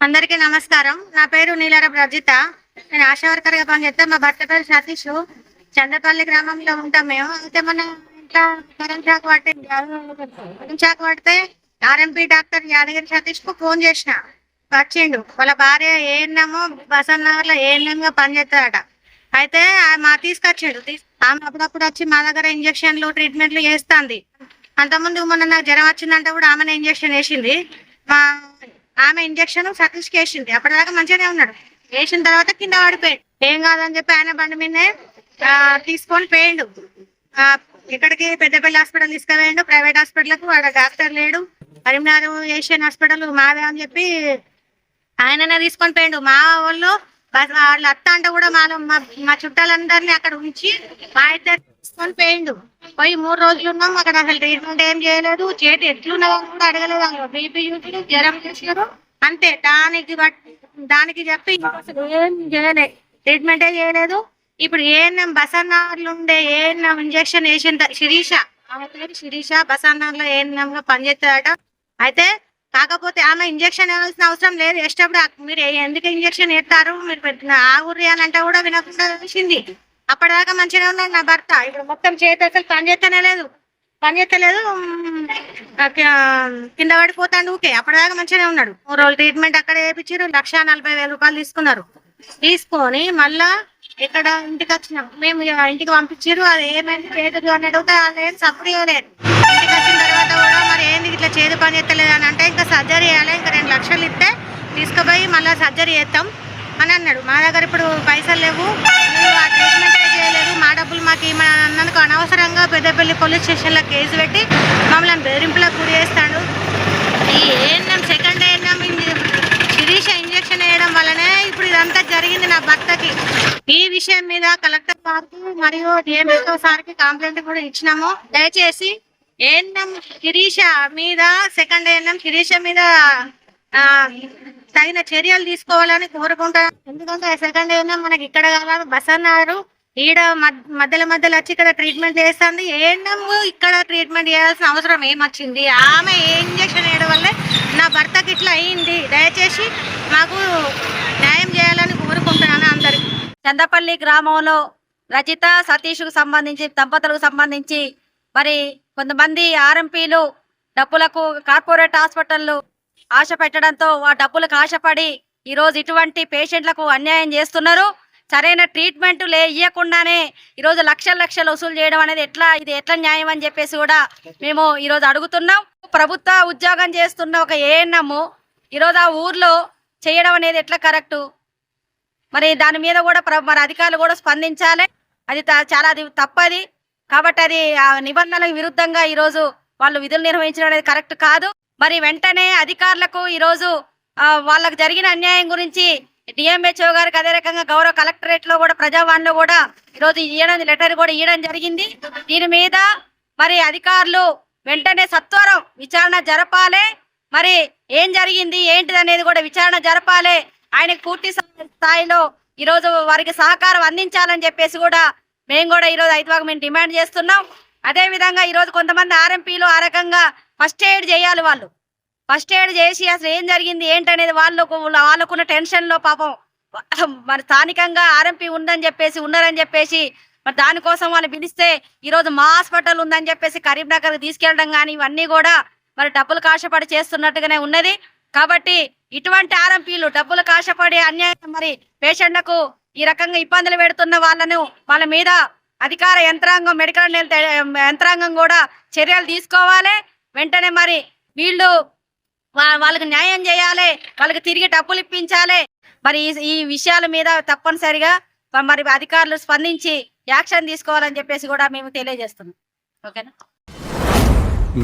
అందరికీ నమస్కారం. నా పేరు నీలారపు రజిత. నేను ఆశా వర్కర్‌గా పనిచేస్తా. మా భర్త పేరు సతీష్. చంద్రపల్లి గ్రామంలో ఉంటాం మేము. అయితే మొన్న ఇంట్లో కరెంట్ షాక్ పడితే ఆర్ఎంపీ డాక్టర్ యాదగిరి సతీష్‌కు ఫోన్ చేసిన. వచ్చిండు. వాళ్ళ భార్య ఏఎన్ఎం బసంత్ నగర్‌లో ఏఎన్ఎంగా పనిచేస్తదట. అయితే తీసుకొచ్చిండు. ఆమె అప్పుడప్పుడు వచ్చి మా దగ్గర ఇంజక్షన్లు ట్రీట్మెంట్లు చేస్తుంది. అంతకుముందు మొన్న నాకు జ్వరం వచ్చిందంటే కూడా ఆమెనే ఇంజక్షన్ వేసింది. మా ఆమె ఇంజక్షన్ సతీష్కి వేసింది. అప్పటిదాకా మంచిగానే ఉన్నాడు. వేసిన తర్వాత కింద పడిపోయాడు. ఏం కాదని చెప్పి ఆయన బండి మీదనే తీసుకొని పోయిండు. ఇక్కడికి పెద్దపల్లి హాస్పిటల్ తీసుకుపోయిండు. ప్రైవేట్ హాస్పిటల్కు వాడు డాక్టర్ లేడు. కరీంనగర్ ఏషియన్ హాస్పిటల్ మాదే అని చెప్పి ఆయననే తీసుకొని పోయిండు. మా వాళ్ళు వాళ్ళ అత్త అంటే కూడా మా చుట్టాలందరినీ అక్కడ ఉంచి మా ఇద్దరు తీసుకొని పోయిండు. పోయి 3 రోజులు ఉన్నాం. అక్కడ అసలు ట్రీట్మెంట్ ఏం చేయలేదు. చేతి ఎట్లున్నదని కూడా అడగలేదు. బీపీ చూసి జ్వరం చేసారు అంతే. దానికి చెప్పి అసలు ఏం చేయలేదు, ట్రీట్మెంటే చేయలేదు. ఇప్పుడు ఏఎన్ఎం బసంత్ నగర్లో ఉండే ఏఎన్ఎం ఇంజక్షన్ వేసిన శిరీష, ఆమె పేరు శిరీష, బసంత్ నగర్లో ఏఎన్ఎం గా పనిచేస్తాడట. అయితే కాకపోతే ఆమె ఇంజక్షన్ వేయాల్సిన అవసరం లేదు. వేసేటప్పుడు మీరు ఎందుకు ఇంజక్షన్ వేస్తారు, మీరు ఆగుర్రి అని అంటే కూడా వినకుండా వేసింది. అప్పటిదాకా మంచిగా ఉన్నాడు నా భర్త. ఇప్పుడు మొత్తం చేతి అసలు పనిచేస్తలేదు. కింద పడిపోతాడు ఊకే. అప్పటిదాకా మంచిగానే ఉన్నాడు. 3 రోజులు ట్రీట్మెంట్ అక్కడ వేయించారు. 1,40,000 రూపాయలు తీసుకున్నారు. తీసుకొని మళ్ళా ఇక్కడ ఇంటికి వచ్చినాం. మేము ఇంటికి పంపించారు. అది ఏమైంది చేతులు అని అడిగితే వాళ్ళు ఏం సపోర్ట్ ఇవ్వలేదు. ఇంటికి వచ్చిన తర్వాత కూడా మరి ఏంది ఇట్లా చేతి పని చేస్తలేదు అని అంటే ఇంకా సర్జరీ చేయాలి, ఇంకా 2 లక్షలు ఇస్తే తీసుకుపోయి మళ్ళీ సర్జరీ చేస్తాం అని అన్నాడు. మా దగ్గర ఇప్పుడు పైసలు లేవు, ఆ ట్రీట్మెంట్ చేయలేదు, మా డబ్బులు మాకు ఇవ్వమని అన్నందుకు అనవసరంగా పెద్దపల్లి పోలీస్ స్టేషన్లో కేసు పెట్టి మమ్మల్ని బెదిరింపులకు గురి చేస్తాడు. ఈ ANM second ANM Sirisha injection వేయడం వల్లనే ఇప్పుడు ఇదంతా జరిగింది నా భర్తకి. ఈ విషయం మీద కలెక్టర్ సార్కి మరియు డిఎంఓ సార్కి కంప్లైంట్ కూడా ఇచ్చినాము. దయచేసి ఏఎన్ఎం శిరీష మీద, సెకండ్ ఏఎన్ఎం శిరీష మీద తగిన చర్యలు తీసుకోవాలని కోరుకుంటాను. ఎందుకంటే సెకండ్ ఏఎన్ఎం మనకి ఇక్కడ కావాలి, బసంత్ నగర్ ఈడ మధ్యలో వచ్చి ఇక్కడ ట్రీట్మెంట్ చేస్తుంది. ఏఎన్ఎం ఇక్కడ ట్రీట్మెంట్ చేయాల్సిన అవసరం ఏమొచ్చింది? ఆమె ఏ ఇంజక్షన్ వేయడం వల్లే నా భర్తకి ఇట్లా అయింది. దయచేసి మాకు న్యాయం చేయాలని కోరుకుంటున్నాను అందరికి. చందపల్లి గ్రామంలో రజిత సతీష్కు సంబంధించి దంపతులకు సంబంధించి మరి కొంతమంది ఆర్ఎంపీలు డబ్బులకు కార్పొరేట్ హాస్పిటళ్ళు ఆశ పెట్టడంతో ఆ డబ్బులకు ఆశపడి ఈరోజు ఇటువంటి పేషెంట్లకు అన్యాయం చేస్తున్నారు. సరైన ట్రీట్మెంట్ ఇవ్వకుండానే ఈరోజు లక్షలు వసూలు చేయడం అనేది ఇది ఎట్లా న్యాయం అని చెప్పేసి కూడా మేము ఈరోజు అడుగుతున్నాం. ప్రభుత్వ ఉద్యోగం చేస్తున్న ఒక ఏఎన్ఎం ఈరోజు ఆ ఊర్లో చేయడం అనేది ఎట్లా కరెక్టు? మరి దాని మీద కూడా మరి అధికారులు కూడా స్పందించాలి. అది అది తప్పది. కాబట్టి అది ఆ నిబంధనలకు విరుద్ధంగా ఈరోజు వాళ్ళు విధులు నిర్వహించడం అనేది కరెక్ట్ కాదు. మరి వెంటనే అధికారులకు ఈరోజు వాళ్ళకు జరిగిన అన్యాయం గురించి డిఎంహెచ్ఓ గారికి, అదే రకంగా గౌరవ కలెక్టరేట్ లో కూడా ప్రజావాణిలో కూడా ఈరోజు లెటర్ కూడా ఇవ్వడం జరిగింది. దీని మీద మరి అధికారులు వెంటనే సత్వరం విచారణ జరపాలి. మరి ఏం జరిగింది ఏంటిది అనేది కూడా విచారణ జరపాలి. ఆయనకు పూర్తి స్థాయిలో ఈరోజు వారికి సహకారం అందించాలని చెప్పేసి కూడా మేము కూడా ఈరోజు మేము డిమాండ్ చేస్తున్నాం. అదే విధంగా ఈరోజు కొంతమంది ఆర్ఎంపీలు ఆ రకంగా ఫస్ట్ ఎయిడ్ చేయాలి. వాళ్ళు ఫస్ట్ ఎయిడ్ చేసి అసలు ఏం జరిగింది ఏంటనేది వాళ్ళకున్న టెన్షన్లో పాపం మరి స్థానికంగా ఆర్ఎంపీ ఉన్నారని చెప్పేసి మరి దానికోసం వాళ్ళు పిలిస్తే ఈరోజు మా హాస్పిటల్ ఉందని చెప్పేసి కరీంనగర్కి తీసుకెళ్ళడం కానీ ఇవన్నీ కూడా మరి డబ్బులు కాశపడి చేస్తున్నట్టుగానే ఉన్నది. కాబట్టి ఇటువంటి ఆర్ఎంపీలు డబ్బులు కాశపడి అన్యాయం మరి పేషెంట్లకు ఈ రకంగా ఇబ్బందులు పెడుతున్న వాళ్ళ మీద అధికార యంత్రాంగం, మెడికల్ యంత్రాంగం కూడా చర్యలు తీసుకోవాలి. వెంటనే మరి వాళ్ళకి న్యాయం చేయాలి, వాళ్ళకి తిరిగి డబ్బులు ఇప్పించాలి. మరి ఈ విషయాల మీద తప్పనిసరిగా మరి అధికారులు స్పందించి యాక్షన్ తీసుకోవాలని చెప్పేసి కూడా మేము తెలియజేస్తున్నాం. ఓకేనా?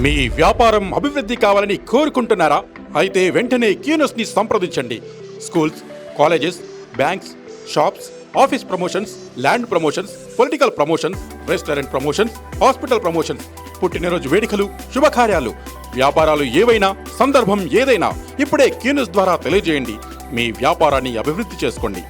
మీ వ్యాపారం అభివృద్ధి కావాలని కోరుకుంటున్నారా? అయితే వెంటనే క్యూనస్ ని సంప్రదించండి. Schools, colleges, banks, shops, office promotions, land promotions, political promotions, restaurant promotions, hospital promotions, పుట్టినరోజు వేడుకలు, శుభకార్యాలు, వ్యాపారాలు ఏవైనా, సందర్భం ఏదైనా ఇప్పుడే క్యూనస్ ద్వారా తెలియజేయండి. మీ వ్యాపారాన్ని అభివృద్ధి చేసుకోండి.